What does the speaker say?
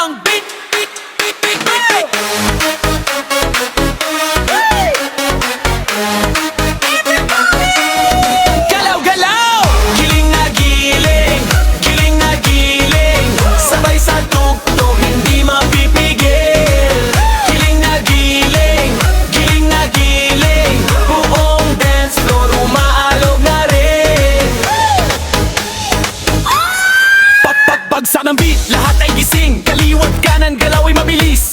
ang beat. Galaw-galaw, giling na giling, giling na giling, sabay sa tugtog, hindi mapipigil. Giling na giling, giling na giling, buong dance floor umaalog na rin. Pagbagsak ng beat, lahat ay gising, kaliwat kanan, galaw ay mabilis.